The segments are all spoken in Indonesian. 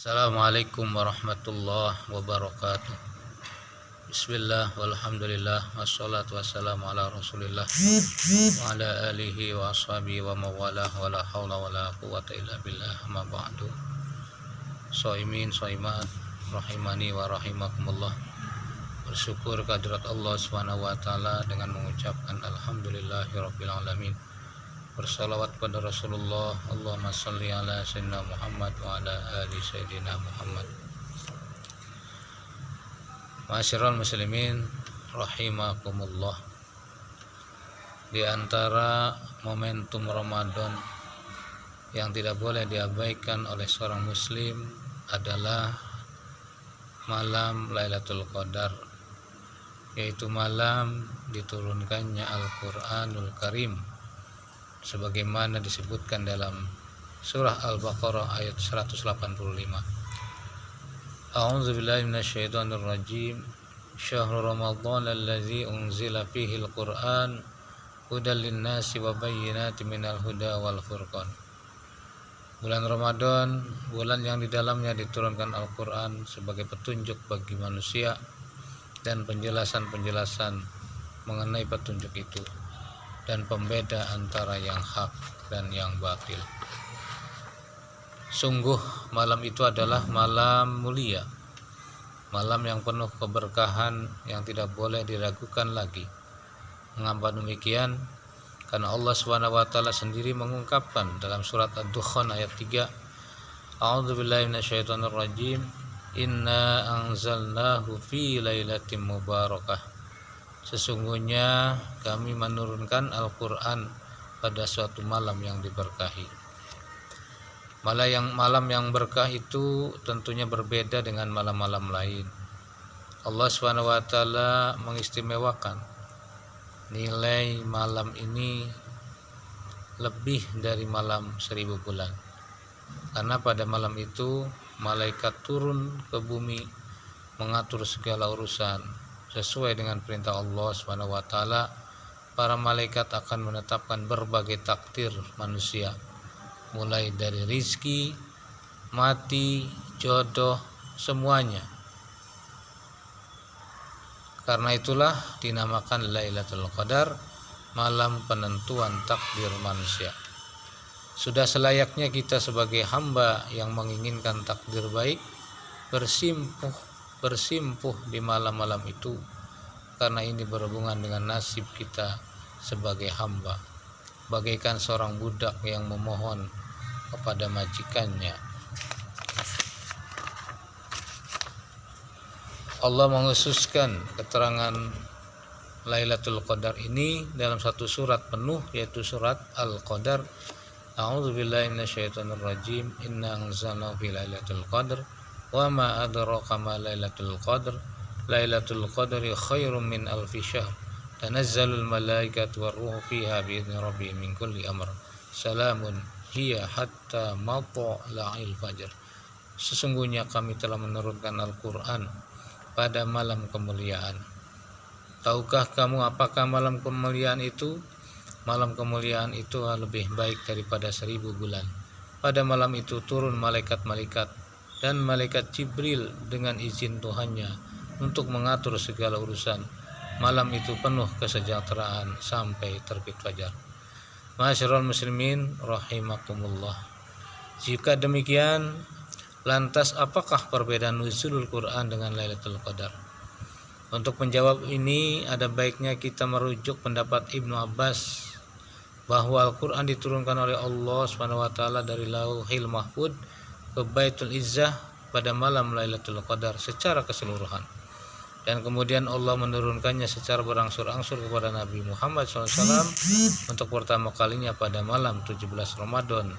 Assalamualaikum warahmatullahi wabarakatuh. Bismillah walhamdulillah wassalatu wassalamu ala rasulillah wa ala alihi wa ashabihi wa mawalah wa la hawla wa la quwata illa billah ma ba'du. Shaimin shaimat rahimani wa rahimakumullah. Bersyukur kehadirat Allah Subhanahu wa taala dengan mengucapkan alhamdulillahirabbil alamin. Bersalawat pada Rasulullah, Allahumma salli ala sayyidina Muhammad wa ala ali sayyidina Muhammad. Ma'asyiral muslimin rahimakumullah. Di antara momentum Ramadan yang tidak boleh diabaikan oleh seorang muslim adalah malam Lailatul Qadar, yaitu malam diturunkannya Al-Qur'anul Karim sebagaimana disebutkan dalam surah Al-Baqarah ayat 185. A'udzubillahi minasyaitonir rajim. Syahrul Ramadan allazi unzila fihi al-Qur'an hudal linnasi wa bayyinatin minal huda wal furqan. Bulan Ramadan, bulan yang di dalamnya diturunkan Al-Qur'an sebagai petunjuk bagi manusia dan penjelasan-penjelasan mengenai petunjuk itu, dan pembeda antara yang hak dan yang batil. Sungguh malam itu adalah malam mulia, malam yang penuh keberkahan yang tidak boleh diragukan lagi. Mengapa demikian? Karena Allah SWT sendiri mengungkapkan dalam surat Ad-Dukhan ayat 3, A'udzubillahi minasyaitonir rajim. Inna anzalnahu fi lailatin mubarakah. Sesungguhnya kami menurunkan Al-Quran pada suatu malam yang diberkahi. Malam yang berkah itu tentunya berbeda dengan malam-malam lain. Allah SWT mengistimewakan nilai malam ini lebih dari malam 1000 bulan. Karena pada malam itu malaikat turun ke bumi mengatur segala urusan. Sesuai dengan perintah Allah SWT, para malaikat akan menetapkan berbagai takdir manusia, mulai dari rizki, mati, jodoh, semuanya. Karena itulah dinamakan Lailatul Qadar, malam penentuan takdir manusia. Sudah selayaknya kita sebagai hamba yang menginginkan takdir baik bersimpuh di malam-malam itu, karena ini berhubungan dengan nasib kita sebagai hamba, bagaikan seorang budak yang memohon kepada majikannya. Allah mengkhususkan keterangan Lailatul Qadar ini dalam satu surat penuh, yaitu surat Al-Qadar. A'udzubillahi minasyaitonir rajim. Inna anzalnahu fi lailatul qadar wa ma adraka ma lailatul qadr. Lailatul qadri khairum min alfi syahr. Tanazzalul malaikatu warruhu fiha bi'izni rabbihim min kulli amr. Salamun hiya hatta matla'il fajr. Sesungguhnya kami telah menurunkan Al-Qur'an pada malam kemuliaan. Tahukah kamu apakah malam kemuliaan itu? Malam kemuliaan itu lebih baik daripada 1000 bulan. Pada malam itu turun malaikat-malaikat dan malaikat Jibril dengan izin Tuhannya untuk mengatur segala urusan. Malam itu penuh kesejahteraan sampai terbit fajar. Ma'asyiral muslimin rahimakumullah. Jika demikian, lantas apakah perbedaan nuzulul Quran dengan Lailatul Qadar? Untuk menjawab ini, ada baiknya kita merujuk pendapat Ibnu Abbas bahwa Al-Quran diturunkan oleh Allah SWT dari Lauhil Mahfud ke Baitul Izzah pada malam Lailatul Qadar secara keseluruhan, dan kemudian Allah menurunkannya secara berangsur-angsur kepada Nabi Muhammad SAW untuk pertama kalinya pada malam 17 Ramadan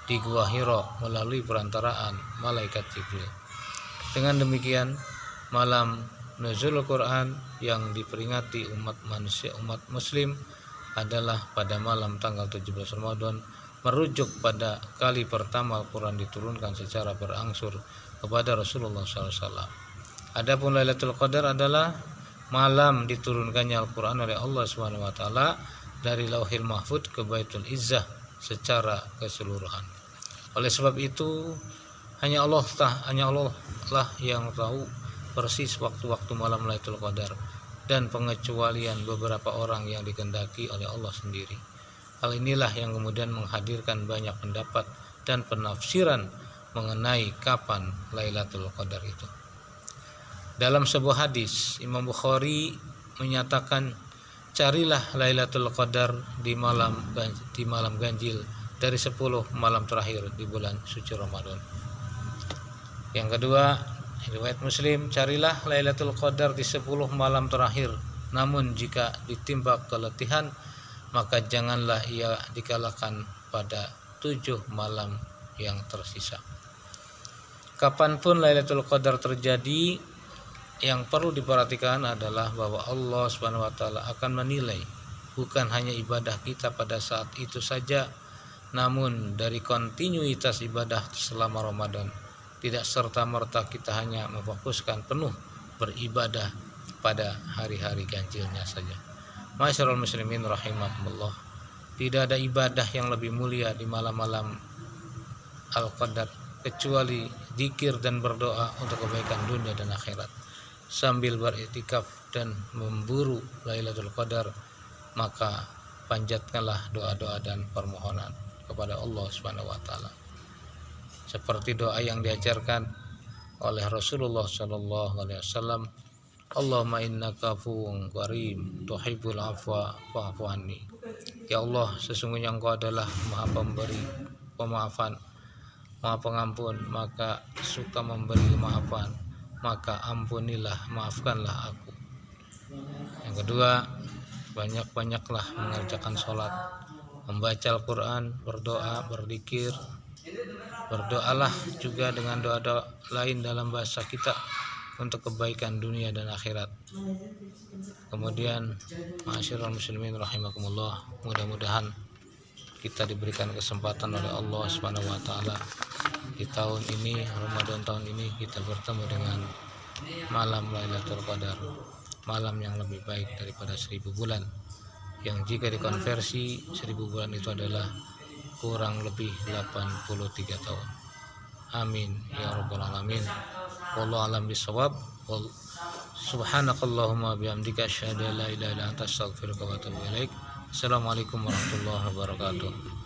di Gua Hira melalui perantaraan malaikat Jibril. Dengan demikian, malam Nuzulul Quran yang diperingati umat muslim adalah pada malam tanggal 17 Ramadan, merujuk pada kali pertama Al-Quran diturunkan secara berangsur kepada Rasulullah SAW. Adapun Lailatul Qadar adalah malam diturunkannya Al-Quran oleh Allah SWT dari Lauhil Mahfud ke Baitul Izzah secara keseluruhan. Oleh sebab itu, Hanya Allah lah yang tahu persis waktu-waktu malam Lailatul Qadar, dan pengecualian beberapa orang yang dikehendaki oleh Allah sendiri. Hal inilah yang kemudian menghadirkan banyak pendapat dan penafsiran mengenai kapan Lailatul Qadar itu. Dalam sebuah hadis, Imam Bukhari menyatakan, carilah Lailatul Qadar di malam ganjil dari 10 malam terakhir di bulan suci Ramadan. Yang kedua, riwayat Muslim, carilah Lailatul Qadar di 10 malam terakhir. Namun jika ditimpa keletihan, maka janganlah ia dikalahkan pada 7 malam yang tersisa. Kapanpun Lailatul Qadar terjadi, yang perlu diperhatikan adalah bahwa Allah Subhanahu wa taala akan menilai bukan hanya ibadah kita pada saat itu saja, namun dari kontinuitas ibadah selama Ramadan. Tidak serta-merta kita hanya memfokuskan penuh beribadah pada hari-hari ganjilnya saja. Masyarul muslimin rahimakumullah, tidak ada ibadah yang lebih mulia di malam-malam Al-Qadar kecuali zikir dan berdoa untuk kebaikan dunia dan akhirat. Sambil beriktikaf dan memburu Lailatul Qadar, maka panjatkanlah doa-doa dan permohonan kepada Allah Subhanahu wa taala, seperti doa yang diajarkan oleh Rasulullah sallallahu alaihi wasallam, Allahumma innaka afuwun karim tuhibbul afwa fa'fu anni. Ya Allah, sesungguhnya Engkau adalah Maha Pemberi pemaafan, Maha Pengampun, maka suka memberi kemaafan, maka ampunilah, maafkanlah aku. Yang kedua, banyak-banyaklah mengerjakan sholat, membaca Al-Quran, berdoa, berzikir. Berdoalah juga dengan doa-doa lain dalam bahasa kita untuk kebaikan dunia dan akhirat. Kemudian, ma'asyiral muslimin rahimakumullah, mudah-mudahan kita diberikan kesempatan oleh Allah Subhanahu wa taala di tahun ini, Ramadan tahun ini, kita bertemu dengan malam Lailatul Qadar, malam yang lebih baik daripada 1000 bulan, yang jika dikonversi 1000 bulan itu adalah kurang lebih 83 tahun. Amin ya rabbal alamin. Wallahu alam bisawab. Subhanakallahumma bihamdika asyhadu an la ilaha illa anta astaghfiruka wa atubu ilaik. Assalamualaikum warahmatullahi wabarakatuh.